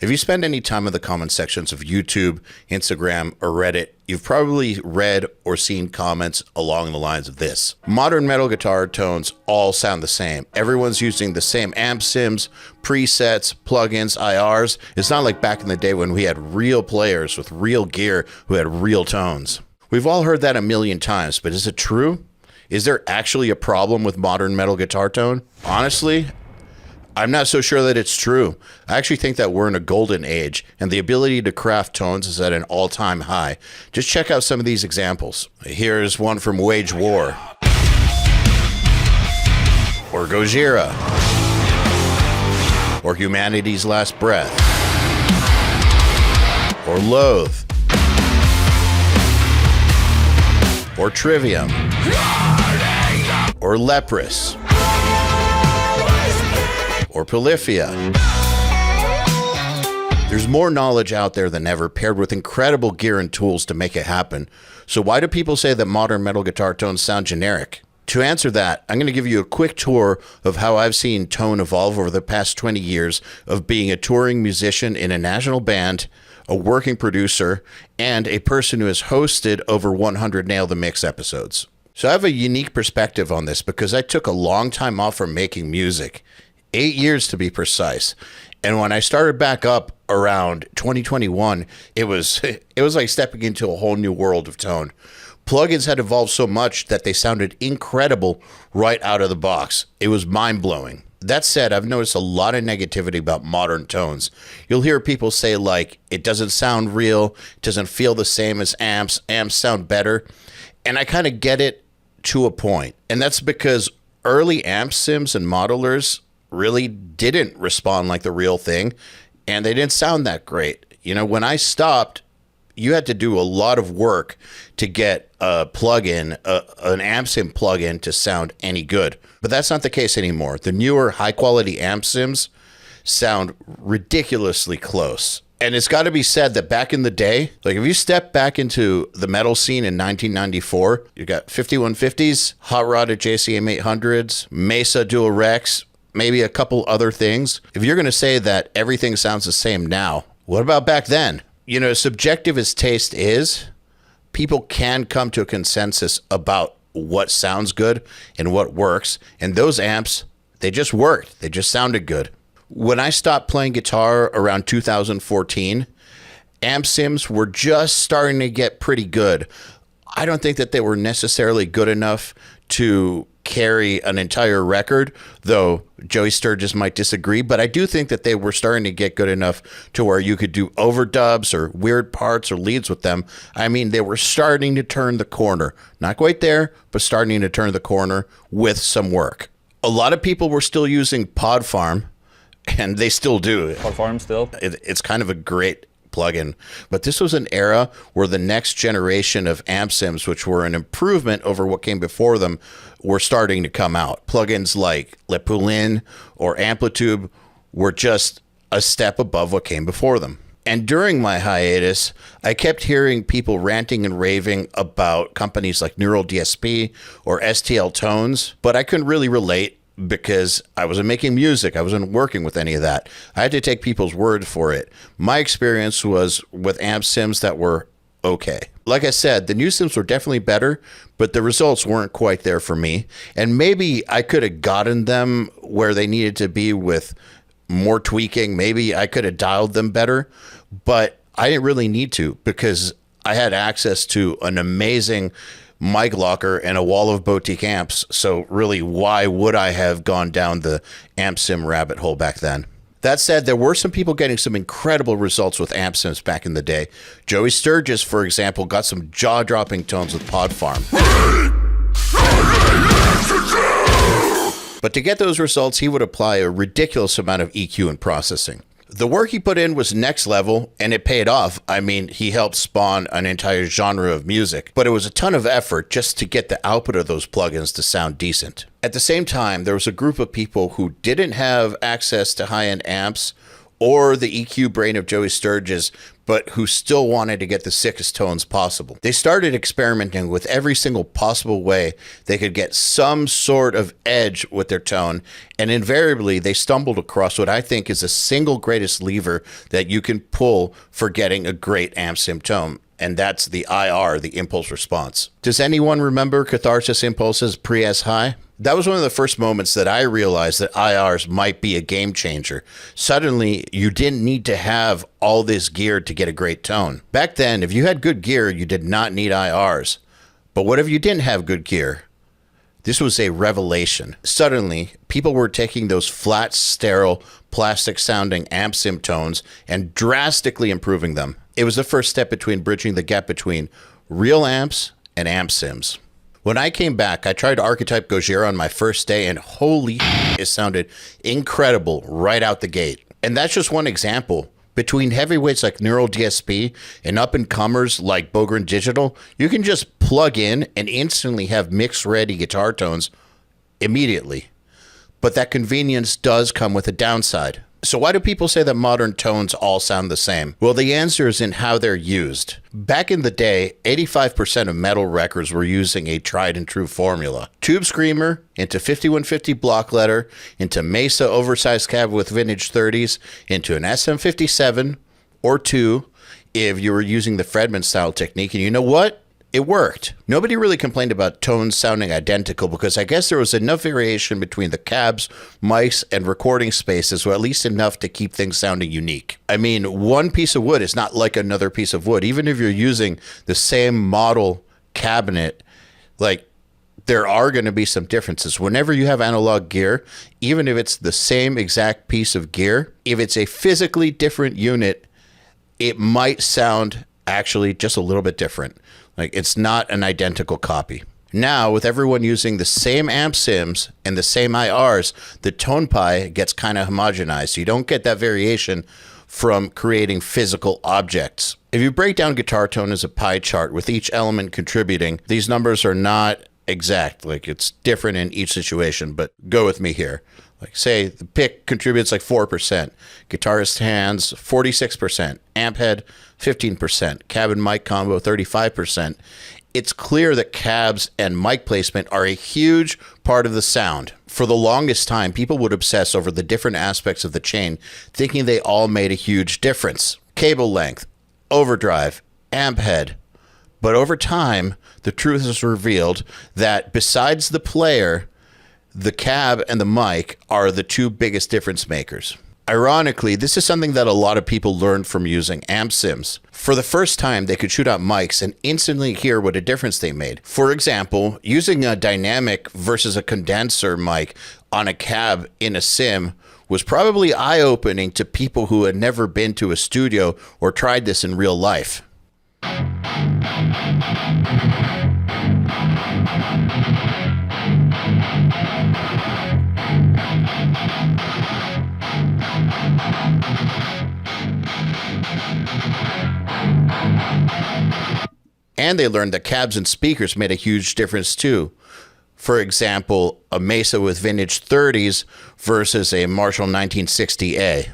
If you spend any time in the comment sections of YouTube, Instagram, or Reddit, you've probably read or seen comments along the lines of this. Modern metal guitar tones all sound the same. Everyone's using the same amp sims, presets, plugins, IRs. It's not like back in the day when we had real players with real gear who had real tones. We've all heard that a million times, but is it true? Is there actually a problem with modern metal guitar tone? Honestly, I'm not so sure that it's true. I actually think that we're in a golden age, and the ability to craft tones is at an all-time high. Just check out some of these examples. Here's one from Wage War, or Gojira, or Humanity's Last Breath, or Loathe, or Trivium, or Leprous, or Polyphia. There's more knowledge out there than ever, paired with incredible gear and tools to make it happen. So why do people say that modern metal guitar tones sound generic? To answer that, I'm going to give you a quick tour of how I've seen tone evolve over the past 20 years of being a touring musician in a national band, a working producer, and a person who has hosted over 100 Nail the Mix episodes. So I have a unique perspective on this because I took a long time off from making music. 8 years to be precise. And when I started back up around 2021, it was like stepping into a whole new world of tone. Plugins had evolved so much that they sounded incredible right out of the box. It was mind-blowing. That said, I've noticed a lot of negativity about modern tones. You'll hear people say like, it doesn't sound real, it doesn't feel the same as amps sound better. And I kind of get it to a point. And that's because early amp sims and modelers really didn't respond like the real thing, and they didn't sound that great. You know, when I stopped, you had to do a lot of work to get a plugin, an amp sim plugin to sound any good. But that's not the case anymore. The newer high-quality amp sims sound ridiculously close. And it's got to be said that back in the day, like if you step back into the metal scene in 1994, you got 5150s, hot rodded JCM 800s, Mesa Dual Rex, maybe a couple other things. If you're going to say that everything sounds the same now, what about back then? You know, subjective as taste is, people can come to a consensus about what sounds good and what works. And those amps, they just worked. They just sounded good. When I stopped playing guitar around 2014, amp sims were just starting to get pretty good. I don't think that they were necessarily good enough to carry an entire record, though Joey Sturgis might disagree, but I do think that they were starting to get good enough to where you could do overdubs or weird parts or leads with them. I mean, they were starting to turn the corner. Not quite there, but starting to turn the corner with some work. A lot of people were still using Pod Farm, and they still do. Pod Farm still? It's kind of a great plugin, but this was an era where the next generation of amp sims, which were an improvement over what came before them, were starting to come out. Plugins like Le Poulin or Amplitude were just a step above what came before them. And during my hiatus, I kept hearing people ranting and raving about companies like Neural DSP or STL Tones, but I couldn't really relate because I wasn't making music. I wasn't working with any of that. I had to take people's word for it. My experience was with amp sims that were okay. Like I said, the new sims were definitely better, but the results weren't quite there for me. And maybe I could have gotten them where they needed to be with more tweaking. Maybe I could have dialed them better, but I didn't really need to because I had access to an amazing mic locker and a wall of boutique amps. So really, why would I have gone down the amp sim rabbit hole back then? That said, there were some people getting some incredible results with amp sims back in the day. Joey Sturgis, for example, got some jaw-dropping tones with Pod Farm. But to get those results, he would apply a ridiculous amount of EQ and processing. The work he put in was next level, and it paid off. I mean, he helped spawn an entire genre of music, but it was a ton of effort just to get the output of those plugins to sound decent. At the same time, there was a group of people who didn't have access to high-end amps or the EQ brain of Joey Sturgis, but who still wanted to get the sickest tones possible. They started experimenting with every single possible way they could get some sort of edge with their tone, and invariably they stumbled across what I think is the single greatest lever that you can pull for getting a great amp sim tone, and that's the IR, the impulse response. Does anyone remember Catharsis Impulse's pre-S high? That was one of the first moments that I realized that IRs might be a game changer. Suddenly, you didn't need to have all this gear to get a great tone. Back then, if you had good gear, you did not need IRs. But what if you didn't have good gear? This was a revelation. Suddenly, people were taking those flat, sterile, plastic-sounding amp sim tones and drastically improving them. It was the first step between bridging the gap between real amps and amp sims. When I came back, I tried Archetype Gojira on my first day, and holy it sounded incredible right out the gate. And that's just one example. Between heavyweights like Neural DSP and up-and-comers like Grin Digital, you can just plug in and instantly have mix-ready guitar tones immediately. But that convenience does come with a downside. So why do people say that modern tones all sound the same? Well, the answer is in how they're used. Back in the day, 85% of metal records were using a tried and true formula. Tube Screamer into 5150 block letter, into Mesa oversized cab with vintage 30s, into an SM57 or 2 if you were using the Fredman style technique. And you know what? It worked. Nobody really complained about tones sounding identical because I guess there was enough variation between the cabs, mics, and recording spaces, or at least enough to keep things sounding unique. I mean, one piece of wood is not like another piece of wood. Even if you're using the same model cabinet, like, there are going to be some differences. Whenever you have analog gear, even if it's the same exact piece of gear, if it's a physically different unit, it might sound actually just a little bit different. Like, it's not an identical copy. Now, with everyone using the same amp sims and the same IRs, the tone pie gets kind of homogenized. You don't get that variation from creating physical objects. If you break down guitar tone as a pie chart with each element contributing, these numbers are not exact. Like, it's different in each situation, but go with me here. Like, say the pick contributes like 4%, guitarist hands 46%, amp head 15%, cab and mic combo 35%. It's clear that cabs and mic placement are a huge part of the sound. For the longest time, people would obsess over the different aspects of the chain, thinking they all made a huge difference. Cable length, overdrive, amp head. But over time, the truth is revealed that besides the player, the cab and the mic are the two biggest difference makers. Ironically, this is something that a lot of people learned from using amp sims. For the first time, they could shoot out mics and instantly hear what a difference they made. For example, using a dynamic versus a condenser mic on a cab in a sim was probably eye-opening to people who had never been to a studio or tried this in real life. And they learned that cabs and speakers made a huge difference too. For example, a Mesa with vintage 30s versus a Marshall 1960A.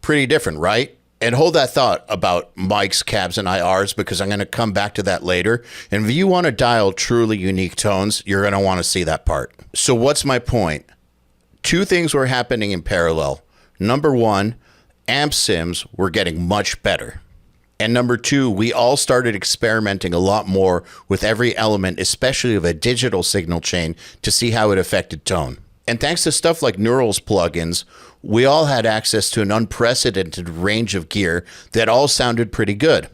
Pretty different, right? And hold that thought about mics, cabs, and IRs, because I'm going to come back to that later. And if you want to dial truly unique tones, you're going to want to see that part. So what's my point? Two things were happening in parallel. Number one, amp sims were getting much better. And number two, we all started experimenting a lot more with every element, especially of a digital signal chain, to see how it affected tone. And thanks to stuff like Neural's plugins, we all had access to an unprecedented range of gear that all sounded pretty good.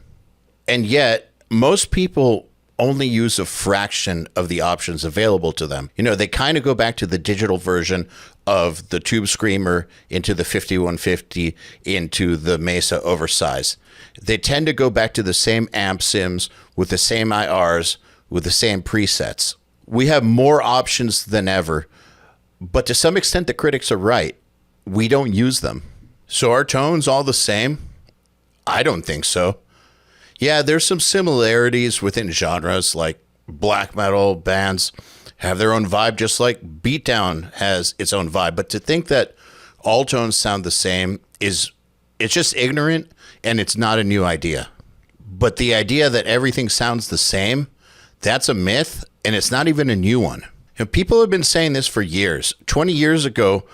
And yet, most people only use a fraction of the options available to them. You know, they kind of go back to the digital version of the Tube Screamer into the 5150 into the Mesa Oversize. They tend to go back to the same amp sims with the same IRs with the same presets. We have more options than ever, but to some extent the critics are right. We don't use them. So are tones all the same? I don't think so. Yeah, there's some similarities within genres, like black metal bands have their own vibe, just like beatdown has its own vibe. But to think that all tones sound the same it's just ignorant, and it's not a new idea. But the idea that everything sounds the same, that's a myth, and it's not even a new one. And people have been saying this for years. 20 years ago,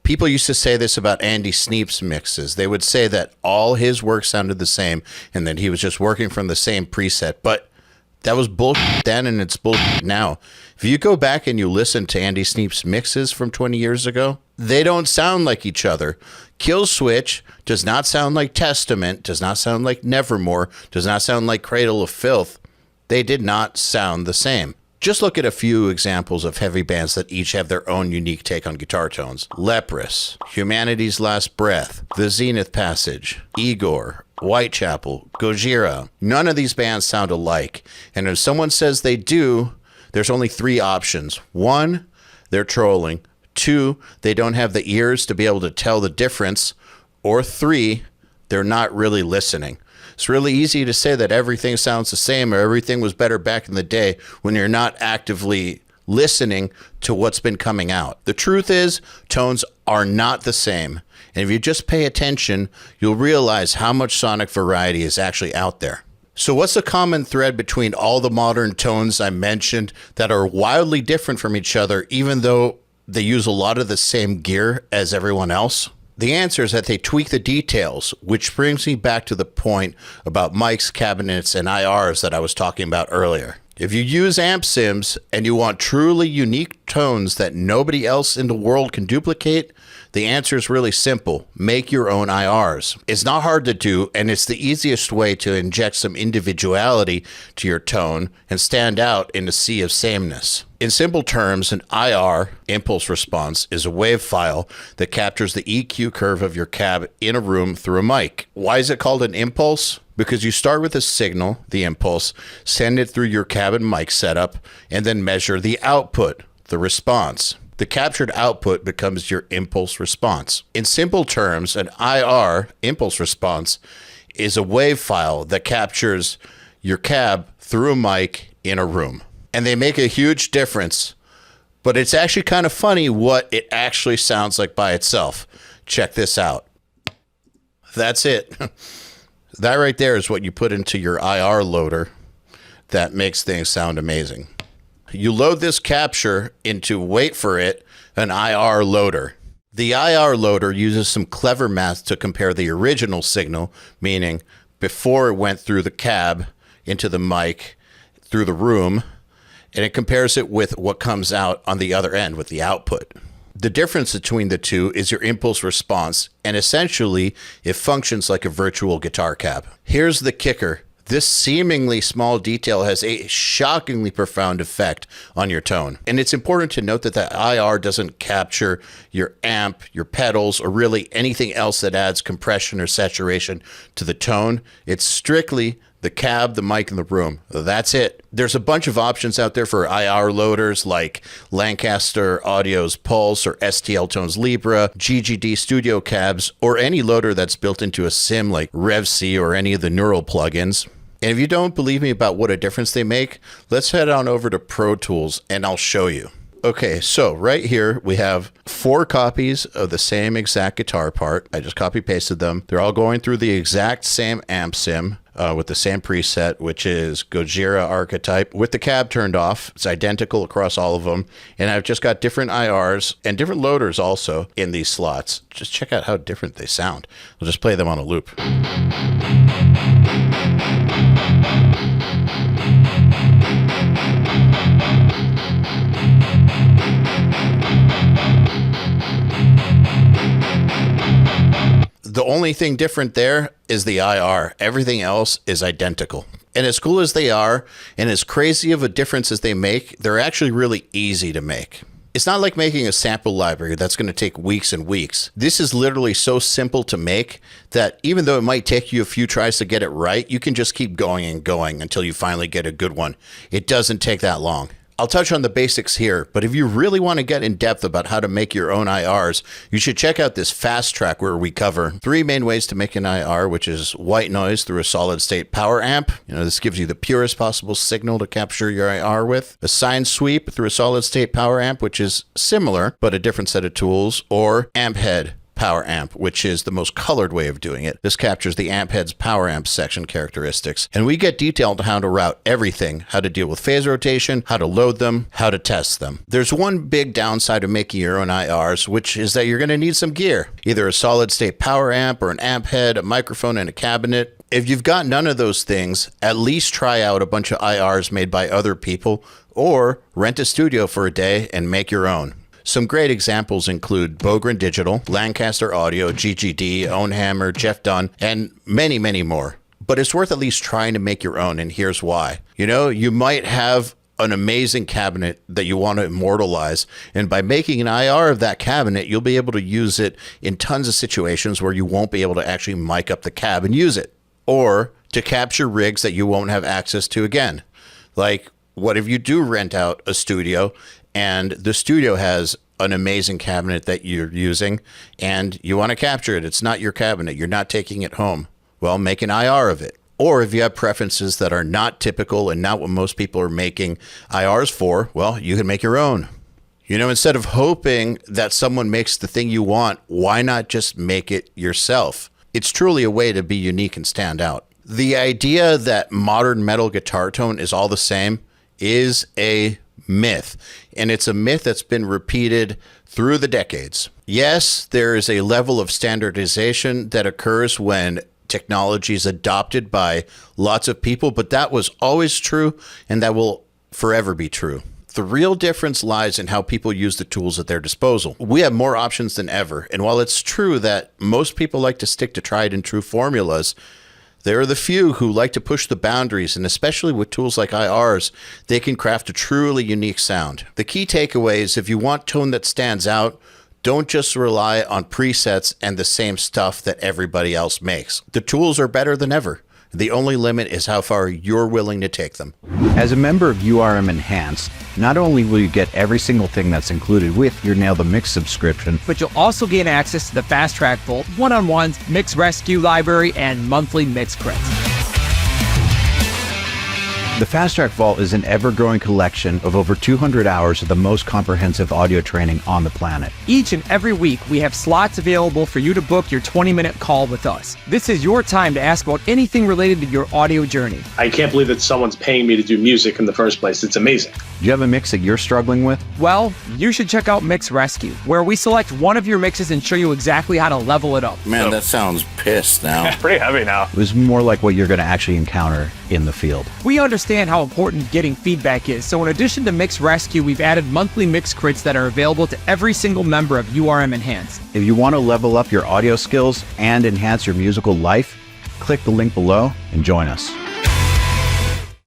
people used to say this about Andy Sneap's mixes. They would say that all his work sounded the same and that he was just working from the same preset. But that was bullshit then, and it's bullshit now. If you go back and you listen to Andy Sneap's mixes from 20 years ago, they don't sound like each other. Kill Switch does not sound like Testament, does not sound like Nevermore, does not sound like Cradle of Filth. They did not sound the same. Just look at a few examples of heavy bands that each have their own unique take on guitar tones. Leprous, Humanity's Last Breath, The Zenith Passage, Igor, Whitechapel, Gojira. None of these bands sound alike. And if someone says they do, there's only three options. One, they're trolling. Two, they don't have the ears to be able to tell the difference. Or three, they're not really listening. It's really easy to say that everything sounds the same or everything was better back in the day when you're not actively listening to what's been coming out. The truth is, tones are not the same. And if you just pay attention, you'll realize how much sonic variety is actually out there. So what's the common thread between all the modern tones I mentioned that are wildly different from each other, even though they use a lot of the same gear as everyone else? The answer is that they tweak the details, which brings me back to the point about mics, cabinets, and IRs that I was talking about earlier. If you use amp sims and you want truly unique tones that nobody else in the world can duplicate, the answer is really simple. Make your own IRs. It's not hard to do, and it's the easiest way to inject some individuality to your tone and stand out in a sea of sameness. In simple terms, an IR, impulse response, is a wave file that captures the EQ curve of your cab in a room through a mic. Why is it called an impulse? Because you start with a signal, the impulse, send it through your cabin mic setup, and then measure the output, the response. The captured output becomes your impulse response. In simple terms, an IR, impulse response, is a wave file that captures your cab through a mic in a room. And they make a huge difference, but it's actually kind of funny what it actually sounds like by itself. Check this out. That's it. That right there is what you put into your IR loader that makes things sound amazing. You load this capture into, wait for it, an IR loader. The IR loader uses some clever math to compare the original signal, meaning before it went through the cab, into the mic, through the room, and it compares it with what comes out on the other end with the output. The difference between the two is your impulse response, and essentially, it functions like a virtual guitar cab. Here's the kicker. This seemingly small detail has a shockingly profound effect on your tone. And it's important to note that the IR doesn't capture your amp, your pedals, or really anything else that adds compression or saturation to the tone. It's strictly the cab, the mic, and the room. That's it. There's a bunch of options out there for IR loaders like Lancaster Audio's Pulse or STL Tones Libra, GGD Studio Cabs, or any loader that's built into a sim like RevC or any of the neural plugins. And if you don't believe me about what a difference they make, let's head on over to Pro Tools and I'll show you. Okay, so right here we have 4 copies of the same exact guitar part. I just copy pasted them. They're all going through the exact same amp sim with the same preset, which is Gojira archetype with the cab turned off. It's identical across all of them. And I've just got different IRs and different loaders also in these slots. Just check out how different they sound. I'll just play them on a loop. The only thing different there is the IR. Everything else is identical. And as cool as they are, and as crazy of a difference as they make, they're actually really easy to make. It's not like making a sample library that's going to take weeks and weeks. This is literally so simple to make that even though it might take you a few tries to get it right, you can just keep going and going until you finally get a good one. It doesn't take that long. I'll touch on the basics here, but if you really want to get in depth about how to make your own IRs, you should check out this fast track where we cover 3 main ways to make an IR, which is white noise through a solid state power amp. This gives you the purest possible signal to capture your IR with. A sine sweep through a solid state power amp, which is similar, but a different set of tools. Or amp head power amp, which is the most colored way of doing it. This captures the amp head's power amp section characteristics. And we get detailed on how to route everything, how to deal with phase rotation, how to load them, how to test them. There's one big downside of making your own IRs, which is that you're going to need some gear, either a solid state power amp or an amp head, a microphone, and a cabinet. If you've got none of those things, at least try out a bunch of IRs made by other people, or rent a studio for a day and make your own. Some great examples include Grin Digital, Lancaster Audio, GGD, Ownhammer, Jeff Dunn, and many, many more. But it's worth at least trying to make your own, and here's why. You might have an amazing cabinet that you want to immortalize, and by making an IR of that cabinet, you'll be able to use it in tons of situations where you won't be able to actually mic up the cab and use it, or to capture rigs that you won't have access to again. Like, what if you do rent out a studio and the studio has an amazing cabinet that you're using and you want to capture it? It's not your cabinet. You're not taking it home. Well, make an IR of it. Or if you have preferences that are not typical and not what most people are making IRs for, well, you can make your own. Instead of hoping that someone makes the thing you want, why not just make it yourself? It's truly a way to be unique and stand out. The idea that modern metal guitar tone is all the same is a myth, and it's a myth that's been repeated through the decades. Yes, there is a level of standardization that occurs when technology is adopted by lots of people, but that was always true, and that will forever be true. The real difference lies in how people use the tools at their disposal. We have more options than ever, and while it's true that most people like to stick to tried and true formulas, there are the few who like to push the boundaries, and especially with tools like IRs, they can craft a truly unique sound. The key takeaway is if you want tone that stands out, don't just rely on presets and the same stuff that everybody else makes. The tools are better than ever. The only limit is how far you're willing to take them. As a member of URM Enhanced, not only will you get every single thing that's included with your Nail the Mix subscription, but you'll also gain access to the Fast Track Vault, one-on-ones, Mix Rescue Library, and monthly Mix Crits. The Fast Track Vault is an ever-growing collection of over 200 hours of the most comprehensive audio training on the planet. Each and every week, we have slots available for you to book your 20-minute call with us. This is your time to ask about anything related to your audio journey. I can't believe that someone's paying me to do music in the first place. It's amazing. Do you have a mix that you're struggling with? Well, you should check out Mix Rescue, where we select one of your mixes and show you exactly how to level it up. Man, that sounds pissed now. Pretty heavy now. It was more like what you're going to actually encounter in the field. We understand how important getting feedback is, so in addition to Mix Rescue, we've added monthly Mix Crits that are available to every single member of URM Enhanced. If you want to level up your audio skills and enhance your musical life, click the link below and join us.